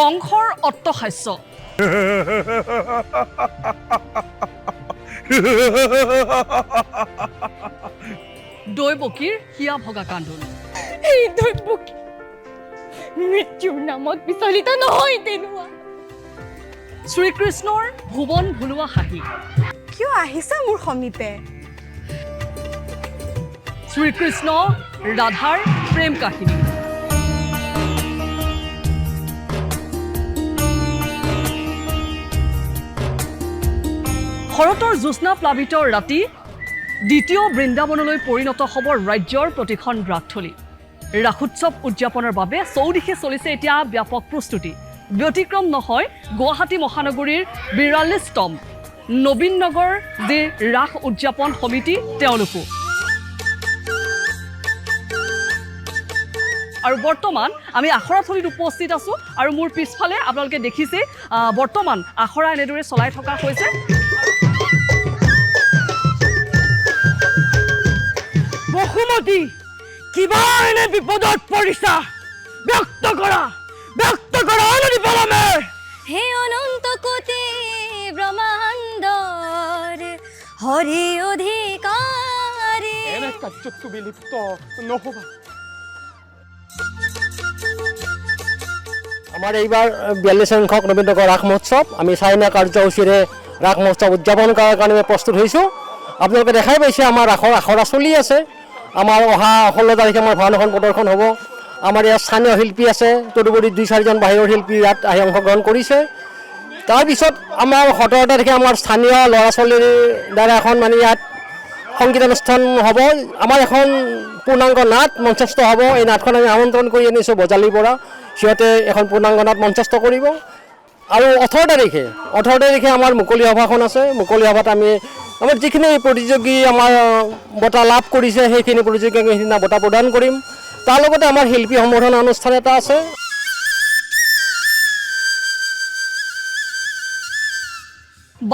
কংসৰ অট্টহাস্য দৈবকীৰ হিয়া ভগা কান্দোন এই দৈবকী মৃত্যুৰ নামত বিচলিত নহয় তেনুৱা শ্ৰীকৃষ্ণৰ ভুৱন ভুলোৱা হাঁহি কিয় আহিছা মোৰ সমীপে শ্ৰীকৃষ্ণ ৰাধাৰ প্ৰেম কাহিনী শৰতৰ জ্যোৎস্না প্লাবিত ৰাতি দ্বিতীয় বৃন্দাবনলৈ পৰিণত হ'ব ৰাজ্যৰ প্ৰতিখন ৰাগথলী ৰাসোৎসৱ উদযাপনৰ বাবে চৌদিশে চলিছে এতিয়া ব্যাপক প্ৰস্তুতি ব্যতিক্ৰম নহয় গুৱাহাটী মহানগৰীৰ ৪২তম নবীন নগৰ যি ৰাস উদযাপন সমিতি তেওঁলোকো আৰু বৰ্তমান আমি আখৰাথলীত উপস্থিত আছো আৰু মোৰ পিছফালে আপোনালোকে দেখিছে বৰ্তমান আখৰা এনেদৰে চলাই থকা হৈছে বহুমতী কিবা এনে বিপদত পৰিছা ব্যক্ত কৰা নদী পলমে হে অনন্ত কোটি ব্ৰহ্মাণ্ডৰ হৰি অধিকাৰী এনে কাৰ্যত তুমি লিপ্ত নহবা আমাৰ এইবাৰ ৪২ সংখ্যক নবীন নগৰ ৰাস মহোৎসৱ আমি চাইনা কাৰ্যসূচীৰে ৰাস মহোৎসৱ উদযাপন কৰাৰ কাৰণে প্ৰস্তুত হৈছোঁ আপোনালোকে দেখাই পাইছে আমাৰ আখৰা চলি আছে আমাৰ অহা 16 তাৰিখে আমাৰ ভাওনাখন প্ৰদৰ্শন হ'ব আমাৰ ইয়াত স্থানীয় শিল্পী আছে তদুপৰি 2-4জন বাহিৰৰ শিল্পী ইয়াত আহি অংশগ্ৰহণ কৰিছে তাৰপিছত আমাৰ 17 তাৰিখে আমাৰ স্থানীয় ল'ৰা ছোৱালীৰ দ্বাৰা এখন মানে ইয়াত সংগীতানুষ্ঠান হ'ব আমাৰ এখন পূৰ্ণাংগ নাট মঞ্চস্থ হ'ব এই নাটখন আমি আমন্ত্ৰণ কৰি আনিছোঁ বজালিৰ পৰা সিহঁতে এখন পূৰ্ণাংগ নাট মঞ্চস্থ কৰিব আৰু 18 তাৰিখে আমাৰ মুকলি সভাখন আছে মুকলি সভাত আমি আমাৰ যিখিনি প্ৰতিযোগী আমাৰ বঁটা লাভ কৰিছে সেইখিনি প্ৰতিযোগীক সেইদিনা বঁটা প্ৰদান কৰিম তাৰ লগতে আমাৰ শিল্পী সম্বৰ্ধনা অনুষ্ঠান এটা আছে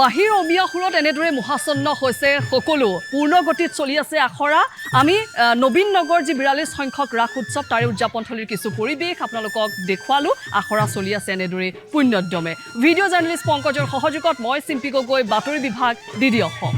বাহিৰ অমিয়া সুৰত এনেদৰে মহাচন্ন হৈছে সকলো পূৰ্ণগতিত চলি আছে আখৰা আমি নবীন নগৰ যি ৪২ সংখ্যক ৰাস উৎসৱ তাৰে উদযাপনথলীৰ কিছু পৰিৱেশ আপোনালোকক দেখুৱালো আখৰা চলি আছে এনেদৰে পুণ্যদ্যমে ভিডিঅ' জাৰ্নেলিষ্ট পংকজৰ সহযোগত মই চিম্পী গগৈ বাতৰি বিভাগ DD অসম